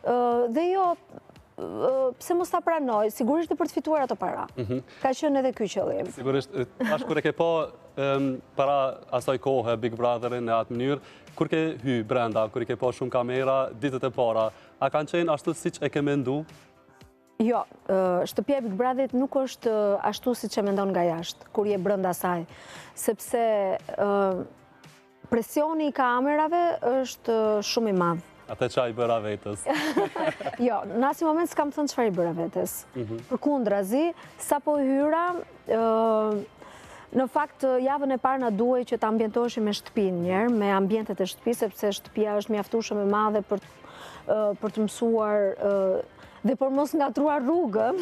Dhe jo, pse mos ta pranoj, sigurisht për të fituar ato para. Ka qenë edhe ky qëllim. Sigurisht, tash kur e ke pa para asaj kohë Big Brotherin në atë mënyrë, kur ke hy brenda, kur i ke pa shumë kamera, ditët e para, a kanë qenë ashtu siç e ke mendu? Jo, shtëpia e Big Brotherit nuk është ashtu siç e mendon nga jashtë, kur je brenda saj, sepse presioni i kamerave është shumë i madh. Atë qa i bëra vetës? Jo, në asnjë moment s'kam thënë çfarë i bëra vetes. Përkundrazi, sapo hyra, në fakt javën e parë na duhej që të ambientoheshim me shtëpinë njerë, me ambientet e shtëpisë, sepse shtëpia është mjaftueshëm e madhe për të mësuar dhe për mos ngatruar rrugën.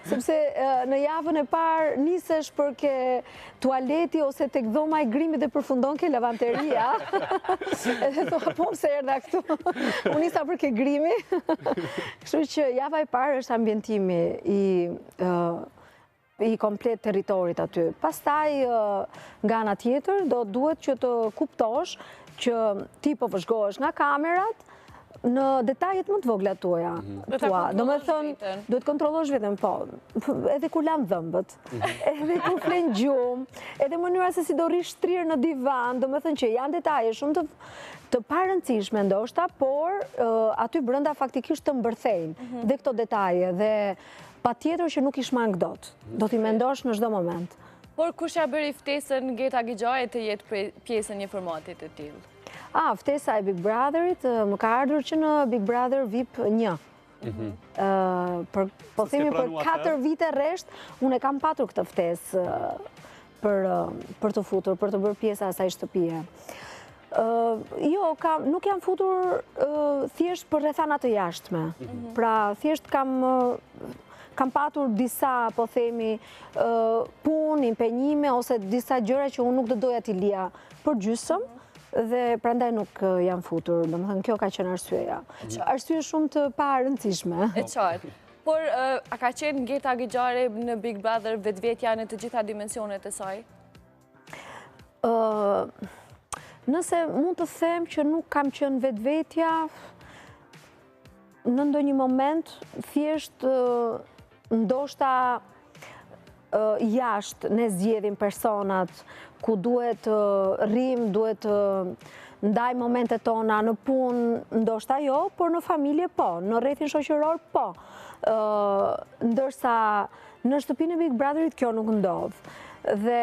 Sepse në javën e parë nisesh për ke tualeti ose tek dhoma e grimit dhe përfundon ke lavanteria. Edhe thua, po pse erdha këtu? Unë nisa për ke grimi. Kështu që java e parë është ambientimi i komplet territorit aty. Pastaj, nga ana tjetër, do duhet që të kuptosh që ti po vëzhgohesh nga kamerat në detajet më të vogla tuaja. Do me thënë, duhet kontrollosh vetëm, po, edhe kur lam dhëmbët, edhe kur flen gjumë, edhe mënyra se si do rish shtrirë në divan, do me thënë që janë detaje shumë të parëndësishme ndoshta, por aty brenda faktikisht të mbërthejnë dhe këto detaje, dhe pa tjetër që nuk i shmang dot, do t'i mendosh në çdo moment. Por kush ja bëri ftesën Geta Gixhaj të jetë pjesë një formatit të tillë? Ftesa e Big Brotherit më ka ardhur që në Big Brother VIP 1. Po themi për 4 vite rresht, unë e kam patur këtë ftesë për të futur, për të bërë pjesa asaj shtëpie. Jo, nuk jam futur thjesht për rrethana të jashtme. Pra, thjesht kam patur disa, po themi, punë, impenjime, ose disa gjëra që unë nuk do doja t'i lija për gjysëm, dhe prandaj nuk jam futur, domethënë kjo ka qenë arsyeja. Arsye shumë të parëndësishme. E qartë. Por a ka qenë Geta Gixhaj në Big Brother vetvetja në të gjitha dimensionet e saj? Nëse mund të them që nuk kam qenë vetvetja, në ndonjë moment thjesht ndoshta jashtë ne zgjedhim personat ku duhet rrim, duhet ndaj momentet tona në punë, ndoshta jo, por në familje po, në rrethin shoqëror po. Ndërsa në shtëpinë e Big Brotherit kjo nuk ndodh. Dhe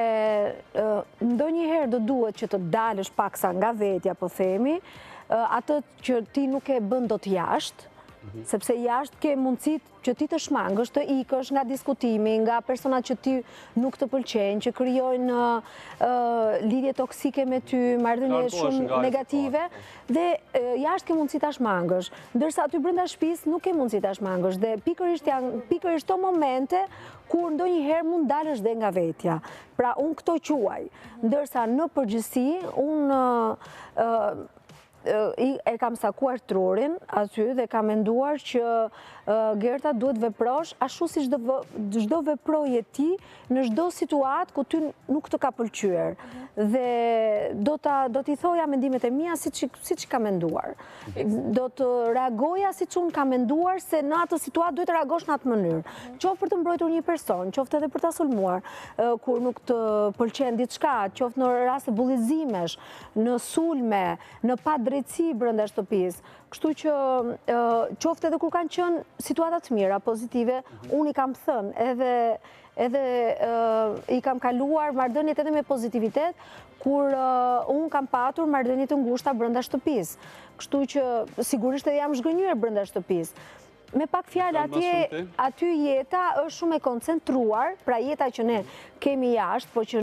ndonjëherë do duhet që të dalësh paksa nga vetja, po themi, atë që ti nuk e bën dot jashtë, sepse jashtë ke mundësit që ti të shmangësh, të ikësh nga diskutimi, nga personat që ti nuk të pëlqejnë, që krijojnë lidhje toksike me ty, marrëdhënie shumë negative, dhe jashtë ke mundësi ta shmangësh. Ndërsa aty brenda shtëpisë nuk ke mundësi ta shmangësh, dhe pikërisht to momente kur ndonjëherë mund dalësh dhe nga vetja. Pra unë këto quaj. Ndërsa në përgjithësi unë e kam sakuar trurin aty dhe kam menduar që Gerta duhet veprosh ashtu si çdo veproje ti në çdo situatë ku ty nuk të ka pëlqyer. Dhe do t'i thoja mendimet e mia siç ka menduar. Do të reagoja siç unë kam menduar se në atë situatë duhet të reagosh në atë mënyrë. Qoftë për të mbrojtur një person, qoftë edhe për ta sulmuar, kur nuk të pëlqen diçka, qoftë në raste bullizimesh, në sulme, në padrejtësi brenda shtëpisë. Kështu që qoftë edhe kur kanë qenë situata të mira, pozitive, unë i kam thënë edhe i kam kaluar marrëdhëniet edhe me pozitivitet, kur unë kam patur marrëdhënie të ngushta brenda shtëpisë. Kështu që sigurisht edhe jam zhgënjur brenda shtëpisë. Me pak fjalë aty jeta është shumë e koncentruar, pra jeta që ne kemi jashtë, po që